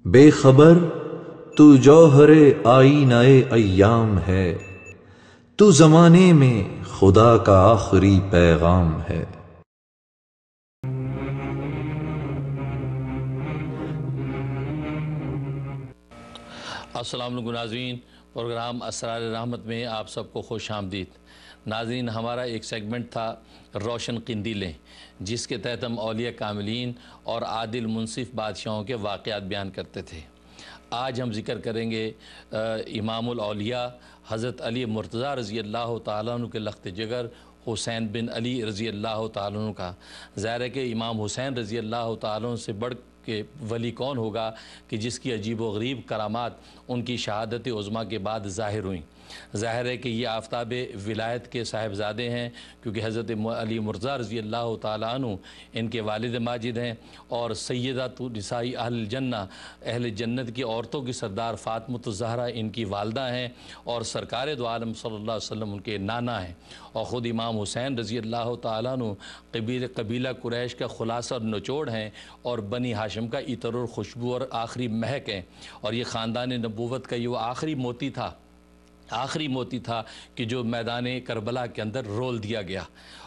بے خبر تو جوہر آئینہ ایام ہے، تو زمانے میں خدا کا آخری پیغام ہے۔ السلام علیکم ناظرین، پروگرام اسرار رحمت میں آپ سب کو خوش آمدید۔ ناظرین، ہمارا ایک سیگمنٹ تھا روشن قندیلیں، جس کے تحت ہم اولیاء کاملین اور عادل منصف بادشاہوں کے واقعات بیان کرتے تھے۔ آج ہم ذکر کریں گے امام الاولیاء حضرت علی مرتضیٰ رضی اللہ تعالیٰ عنہ کے لخت جگر حسین بن علی رضی اللہ تعالیٰ عنہ کا۔ ظاہر ہے کہ امام حسین رضی اللہ تعالیٰ عنہ سے بڑھ کہ ولی کون ہوگا کہ جس کی عجیب و غریب کرامات ان کی شہادت عظمیٰ کے بعد ظاہر ہوئیں۔ ظاہر ہے کہ یہ آفتاب ولایت کے صاحبزادے ہیں، کیونکہ حضرت علی مرتضیٰ رضی اللہ تعالیٰ عنہ ان کے والد ماجد ہیں، اور سیدہ نساء اہل الجنہ، اہل جنت کی عورتوں کی سردار فاطمۃ الزہرا ان کی والدہ ہیں، اور سرکار دو عالم صلی اللہ علیہ وسلم ان کے نانا ہیں، اور خود امام حسین رضی اللہ تعالیٰ عنہ قبیلہ قریش کا خلاصہ اور نچوڑ ہیں، اور بنی ہاشم کا عطر اور خوشبو اور آخری مہک ہیں، اور یہ خاندان نبوت کا یہ وہ آخری موتی تھا کہ جو میدان کربلا کے اندر رول دیا گیا،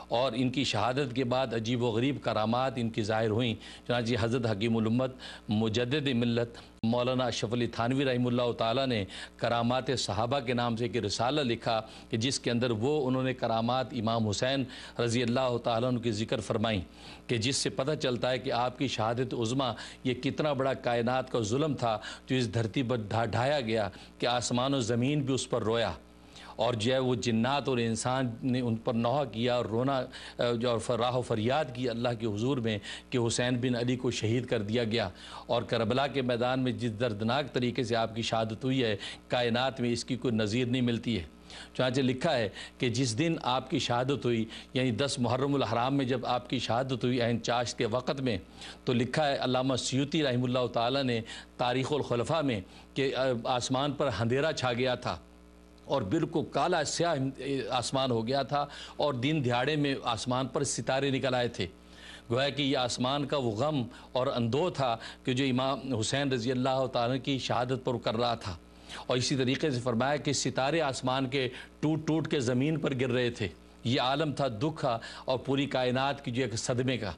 اور ان کی شہادت کے بعد عجیب و غریب کرامات ان کی ظاہر ہوئیں۔ چنانچہ حضرت حکیم الامت مجدد ملت مولانا اشرف علی تھانوی رحمہ اللہ تعالیٰ نے کرامات صحابہ کے نام سے ایک رسالہ لکھا کہ جس کے اندر انہوں نے کرامات امام حسین رضی اللہ تعالیٰ عنہ کی ذکر فرمائیں، کہ جس سے پتہ چلتا ہے کہ آپ کی شہادت عظمیٰ یہ کتنا بڑا کائنات کا ظلم تھا جو اس دھرتی پر ڈھایا گیا کہ آسمان و زمین بھی اس پر رویا، اور جو ہے وہ جنات اور انسان نے ان پر نوحہ کیا اور رونا اور راہ و فریاد کی اللہ کے حضور میں کہ حسین بن علی کو شہید کر دیا گیا، اور کربلا کے میدان میں جس دردناک طریقے سے آپ کی شہادت ہوئی ہے کائنات میں اس کی کوئی نظیر نہیں ملتی ہے۔ چنانچہ لکھا ہے کہ جس دن آپ کی شہادت ہوئی، یعنی 10 محرم الحرام میں جب آپ کی شہادت ہوئی عین چاشت کے وقت میں، تو لکھا ہے علامہ سیوطی رحمہ اللہ تعالیٰ نے تاریخ الخلفاء میں کہ آسمان پر اندھیرا چھا گیا تھا، اور بالکل کالا سیاہ آسمان ہو گیا تھا، اور دن دہاڑے میں آسمان پر ستارے نکل آئے تھے۔ گویا کہ یہ آسمان کا وہ غم اور اندوہ تھا کہ جو امام حسین رضی اللہ تعالیٰ کی شہادت پر کر رہا تھا، اور اسی طریقے سے فرمایا کہ ستارے آسمان کے ٹوٹ کے زمین پر گر رہے تھے۔ یہ عالم تھا دکھ اور پوری کائنات کی جو ایک صدمے کا۔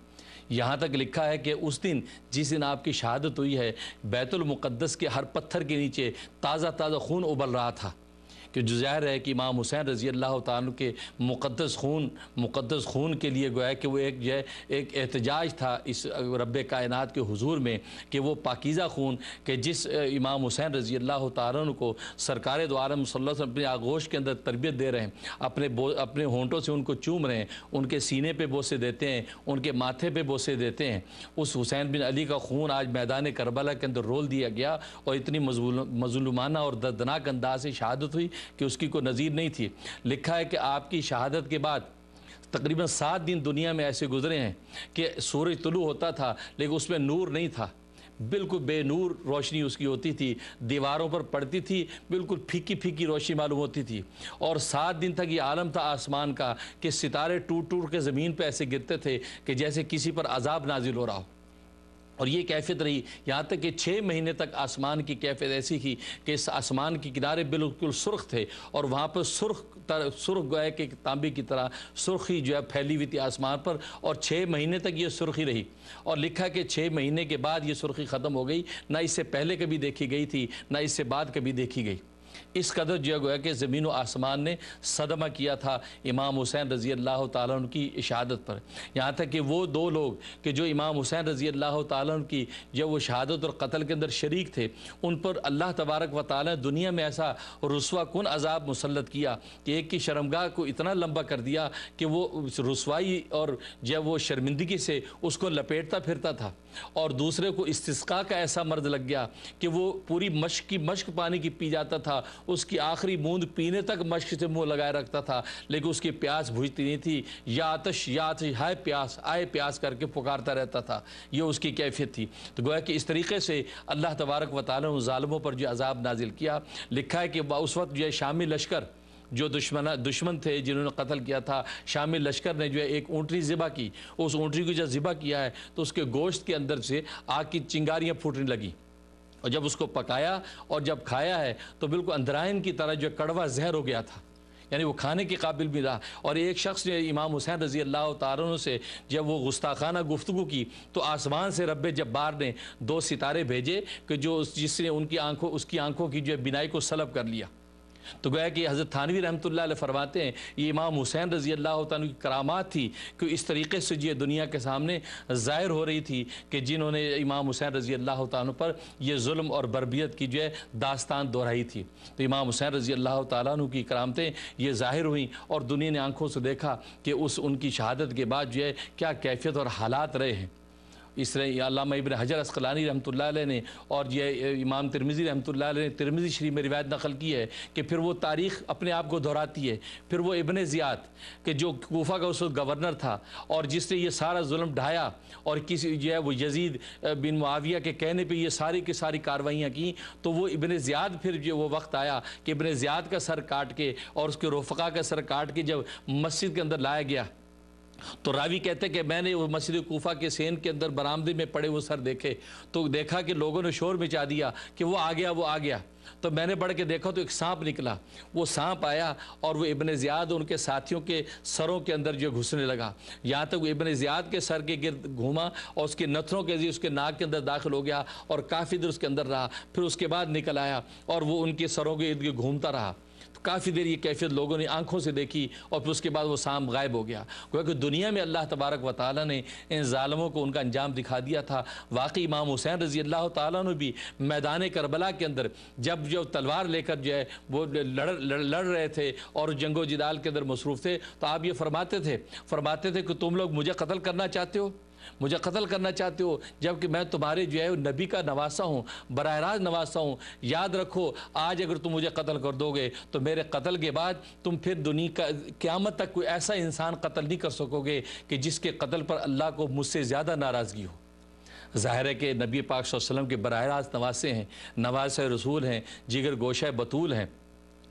یہاں تک لکھا ہے کہ اس دن جس دن آپ کی شہادت ہوئی ہے، بیت المقدس کے ہر پتھر کے نیچے تازہ خون ابل رہا تھا، کہ جو ظاہر ہے کہ امام حسین رضی اللہ تعالیٰ کے مقدس خون کے لیے گویا کہ وہ ایک احتجاج تھا اس رب کائنات کے حضور میں، کہ وہ پاکیزہ خون کہ جس امام حسین رضی اللہ تعالیٰ کو سرکار دو عالم صلی اللہ علیہ وسلم اپنے آغوش کے اندر تربیت دے رہے ہیں، اپنے ہونٹوں سے ان کو چوم رہے ہیں، ان کے سینے پہ بوسے دیتے ہیں، ان کے ماتھے پہ بوسے دیتے ہیں، اس حسین بن علی کا خون آج میدان کربلا کے اندر رول دیا گیا، اور اتنی مظلومانہ اور دردناک انداز سے شہادت ہوئی کہ اس کی کوئی نظیر نہیں تھی۔ لکھا ہے کہ آپ کی شہادت کے بعد تقریباً 7 دن دنیا میں ایسے گزرے ہیں کہ سورج طلوع ہوتا تھا لیکن اس میں نور نہیں تھا، بالکل بے نور روشنی اس کی ہوتی تھی، دیواروں پر پڑتی تھی، بالکل پھیکی روشنی معلوم ہوتی تھی، اور 7 دن تک یہ عالم تھا آسمان کا کہ ستارے ٹوٹ کے زمین پہ ایسے گرتے تھے کہ جیسے کسی پر عذاب نازل ہو رہا ہو، اور یہ کیفیت رہی یہاں تک کہ 6 مہینے تک آسمان کی کیفیت ایسی تھی کہ اس آسمان کی کنارے بالکل سرخ تھے، اور وہاں پر سرخ گویا کہ تانبے کی طرح سرخی جو ہے پھیلی ہوئی تھی آسمان پر، اور 6 مہینے تک یہ سرخی رہی، اور لکھا کہ 6 مہینے کے بعد یہ سرخی ختم ہو گئی، نہ اس سے پہلے کبھی دیکھی گئی تھی نہ اس سے بعد کبھی دیکھی گئی۔ اس قدر جو ہے کہ زمین و آسمان نے صدمہ کیا تھا امام حسین رضی اللہ تعالیٰ عنہ کی شہادت پر، یہاں تک کہ وہ 2 لوگ کہ جو امام حسین رضی اللہ تعالیٰ عنہ کی جب وہ شہادت اور قتل کے اندر شریک تھے، ان پر اللہ تبارک و تعالیٰ دنیا میں ایسا رسوا کن عذاب مسلط کیا کہ ایک کی شرمگاہ کو اتنا لمبا کر دیا کہ وہ رسوائی اور جب وہ شرمندگی سے اس کو لپیٹتا پھرتا تھا، اور دوسرے کو استسقاء کا ایسا مرض لگ گیا کہ وہ پوری مشک پانی کی پی جاتا تھا، اس کی آخری بوند پینے تک مشک سے منہ لگائے رکھتا تھا، لیکن اس کی پیاس بجھتی نہیں تھی، یا آتش ہائے پیاس آئے پیاس کر کے پکارتا رہتا تھا، یہ اس کی کیفیت تھی۔ تو گویا کہ اس طریقے سے اللہ تبارک و تعالیٰ نے ظالموں پر جو عذاب نازل کیا۔ لکھا ہے کہ اس وقت جو ہے شامی لشکر جو دشمن تھے جنہوں نے قتل کیا تھا، شامی لشکر نے جو ہے ایک اونٹنی ذبح کی، اس اونٹنی کو جب ذبح کیا ہے تو اس کے گوشت کے اندر سے آگ کی چنگاریاں پھوٹنے لگی، اور جب اس کو پکایا اور جب کھایا ہے تو بالکل اندرائن کی طرح جو کڑوا زہر ہو گیا تھا، یعنی وہ کھانے کے قابل بھی رہا۔ اور ایک شخص نے امام حسین رضی اللہ تعالیٰ عنہ سے جب وہ گستاخانہ گفتگو کی تو آسمان سے رب جبار نے 2 ستارے بھیجے کہ جس نے اس کی آنکھوں کی جو بینائی کو سلب کر لیا۔ تو گویا کہ حضرت تھانوی رحمۃ اللہ علیہ فرماتے ہیں یہ امام حسین رضی اللہ تعالیٰ کی کرامات تھی کہ اس طریقے سے یہ دنیا کے سامنے ظاہر ہو رہی تھی کہ جنہوں نے امام حسین رضی اللہ تعالیٰ پر یہ ظلم اور بربریت کی جو ہے داستان دہرائی تھی۔ تو امام حسین رضی اللہ تعالیٰ عنہ کی کرامتیں یہ ظاہر ہوئیں اور دنیا نے آنکھوں سے دیکھا کہ ان کی شہادت کے بعد جو ہے کیا کیفیت اور حالات رہے ہیں۔ اس طرح علامہ ابن حجر عسقلانی رحمۃ اللہ علیہ نے اور یہ امام ترمذی رحمۃ اللہ علیہ نے ترمذی شریف میں روایت نقل کی ہے کہ پھر وہ تاریخ اپنے آپ کو دہراتی ہے۔ پھر وہ ابن زیاد کہ جو کوفہ کا اس وقت گورنر تھا اور جس نے یہ سارا ظلم ڈھایا اور کسی جو ہے وہ یزید بن معاویہ کے کہنے پہ یہ ساری کی ساری کاروائیاں کیں، تو وہ ابن زیاد پھر جو وہ وقت آیا کہ ابن زیاد کا سر کاٹ کے اور اس کے رفقا کا سر کاٹ کے جب مسجد کے اندر لایا گیا تو راوی کہتے ہیں کہ میں نے وہ مسجد کوفہ کے سین کے اندر برآمدے میں پڑے وہ سر دیکھے تو دیکھا کہ لوگوں نے شور مچا دیا کہ وہ آ گیا۔ تو میں نے بڑھ کے دیکھا تو ایک سانپ نکلا، وہ سانپ آیا اور وہ ابن زیاد ان کے ساتھیوں کے سروں کے اندر جو گھسنے لگا، یہاں تک وہ ابن زیاد کے سر کے گرد گھوما اور اس کے نتھنوں کے اس کے ناک کے اندر داخل ہو گیا اور کافی دیر اس کے اندر رہا، پھر اس کے بعد نکل آیا اور وہ ان کے سروں کے ارد گرد گھومتا رہا۔ کافی دیر یہ کیفیت لوگوں نے آنکھوں سے دیکھی اور پھر اس کے بعد وہ سانپ غائب ہو گیا۔ کیونکہ دنیا میں اللہ تبارک و تعالیٰ نے ان ظالموں کو ان کا انجام دکھا دیا تھا۔ واقعی امام حسین رضی اللہ تعالیٰ نے بھی میدان کربلا کے اندر جب جو تلوار لے کر جو ہے وہ لڑ رہے تھے اور جنگ و جدال کے اندر مصروف تھے تو آپ یہ فرماتے تھے کہ تم لوگ مجھے قتل کرنا چاہتے ہو، جبکہ میں تمہارے جو ہے نبی کا نواسا ہوں، براہ راست نواسا ہوں۔ یاد رکھو آج اگر تم مجھے قتل کر دو گے تو میرے قتل کے بعد تم پھر دنیا کا قیامت تک کوئی ایسا انسان قتل نہیں کر سکو گے کہ جس کے قتل پر اللہ کو مجھ سے زیادہ ناراضگی ہو۔ ظاہر ہے کہ نبی پاک صلی اللہ علیہ وسلم کے براہ راست نواسے ہیں، نواسے رسول ہیں، جگر گوشہ بطول ہیں،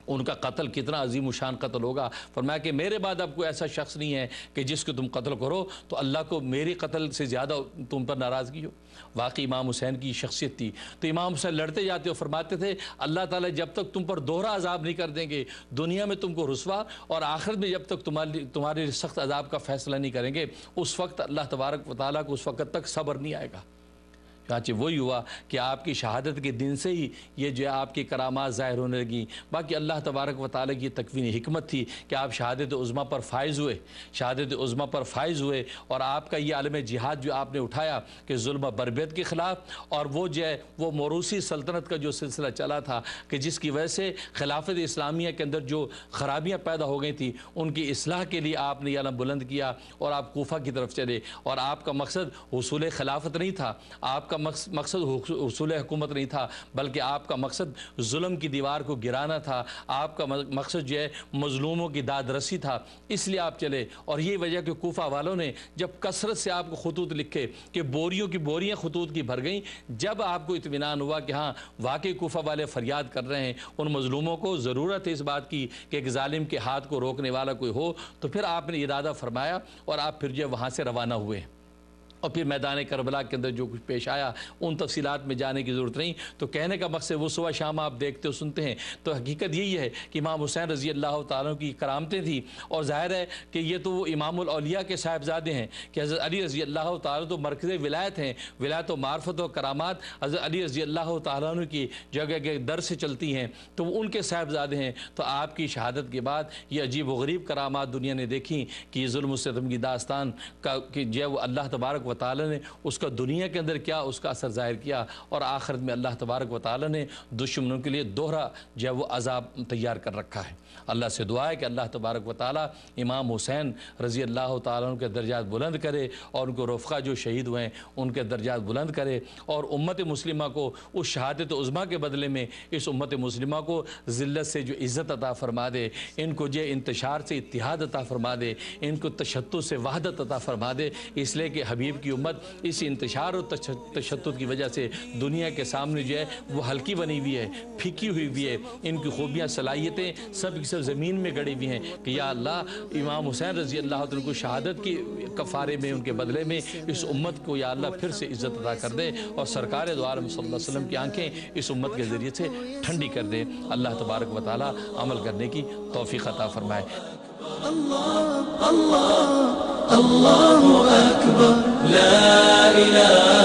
ان کا قتل کتنا عظیم و شان قتل ہوگا۔ فرمایا کہ میرے بعد اب کوئی ایسا شخص نہیں ہے کہ جس کو تم قتل کرو تو اللہ کو میری قتل سے زیادہ تم پر ناراضگی ہو۔ واقعی امام حسین کی شخصیت تھی۔ تو امام حسین لڑتے جاتے اور فرماتے تھے اللہ تعالیٰ جب تک تم پر دوہرا عذاب نہیں کر دیں گے، دنیا میں تم کو رسوا اور آخرت میں جب تک تمہارے سخت عذاب کا فیصلہ نہیں کریں گے، اس وقت اللہ تبارک و تعالیٰ کو اس وقت تک صبر نہیں آئے گا۔ چنانچہ وہی ہوا کہ آپ کی شہادت کے دن سے ہی یہ جو ہے آپ کی کرامات ظاہر ہونے لگیں۔ باقی اللہ تبارک و تعالیٰ کی تکوین حکمت تھی کہ آپ شہادت عظمیٰ پر فائز ہوئے اور آپ کا یہ عالم جہاد جو آپ نے اٹھایا کہ ظلم و بربریت کے خلاف، اور وہ جو ہے وہ موروثی سلطنت کا جو سلسلہ چلا تھا کہ جس کی وجہ سے خلافت اسلامیہ کے اندر جو خرابیاں پیدا ہو گئی تھیں ان کی اصلاح کے لیے آپ نے یہ علم بلند کیا اور آپ کوفہ کی طرف چلے۔ اور آپ کا مقصد حصول خلافت نہیں تھا، آپ کا مقصد حصول حکومت نہیں تھا، بلکہ آپ کا مقصد ظلم کی دیوار کو گرانا تھا، آپ کا مقصد جو ہے مظلوموں کی داد رسی تھا، اس لیے آپ چلے۔ اور یہ وجہ کہ کوفہ والوں نے جب کثرت سے آپ کو خطوط لکھے کہ بوریوں کی بوریاں خطوط کی بھر گئیں، جب آپ کو اطمینان ہوا کہ ہاں واقعی کوفہ والے فریاد کر رہے ہیں، ان مظلوموں کو ضرورت ہے اس بات کی کہ ایک ظالم کے ہاتھ کو روکنے والا کوئی ہو، تو پھر آپ نے ارادہ فرمایا اور آپ پھر جو وہاں سے روانہ ہوئے۔ اور پھر میدان کربلا کے اندر جو کچھ پیش آیا ان تفصیلات میں جانے کی ضرورت نہیں۔ تو کہنے کا مقصد وہ صبح شام آپ دیکھتے و سنتے ہیں، تو حقیقت یہی ہے کہ امام حسین رضی اللہ تعالیٰ کی کرامتیں تھیں، اور ظاہر ہے کہ یہ تو وہ امام الاولیاء کے صاحبزادے ہیں کہ حضرت علی رضی اللہ تعالیٰ تو مرکز ولایت ہیں، ولایت و معرفت و کرامات حضرت علی رضی اللہ تعالیٰ کی جگہ کے در سے چلتی ہیں، تو وہ ان کے صاحبزادے ہیں۔ تو آپ کی شہادت کے بعد یہ عجیب و غریب کرامات دنیا نے دیکھیں کہ یہ ظلم و ستم کی داستان کا کہ جو ہے وہ اللہ تبارک و تعالیٰ نے اس کا دنیا کے اندر کیا اس کا اثر ظاہر کیا، اور آخرت میں اللہ تبارک و تعالیٰ نے دشمنوں کے لیے دوہرا جو ہے وہ عذاب تیار کر رکھا ہے۔ اللہ سے دعا ہے کہ اللہ تبارک و تعالیٰ امام حسین رضی اللہ تعالیٰ کے درجات بلند کرے اور ان کو رفقا جو شہید ہوئے ہیں ان کے درجات بلند کرے، اور امت مسلمہ کو اس شہادت عظمیٰ کے بدلے میں اس امت مسلمہ کو ذلت سے جو عزت عطا فرما دے، ان کو جو انتشار سے اتحاد عطا فرما دے، ان کو تشتت سے وحدت عطا فرما دے، اس لیے کہ حبیب کی امت اس انتشار اور تشدد کی وجہ سے دنیا کے سامنے جو ہے وہ ہلکی بنی ہوئی ہے، پھیکی ہوئی بھی ہے، ان کی خوبیاں صلاحیتیں سب کی سب زمین میں گڑی ہوئی ہیں کہ یا اللہ امام حسین رضی اللہ عنہ کو شہادت کی کفارے میں، ان کے بدلے میں اس امت کو یا اللہ پھر سے عزت عطا کر دے، اور سرکار دو عالم صلی اللہ علیہ وسلم کی آنکھیں اس امت کے ذریعے سے ٹھنڈی کر دے۔ اللہ تبارک و تعالی عمل کرنے کی توفیق عطا فرمائے۔ اللہ اللہ اللہ اکبر، لا الہ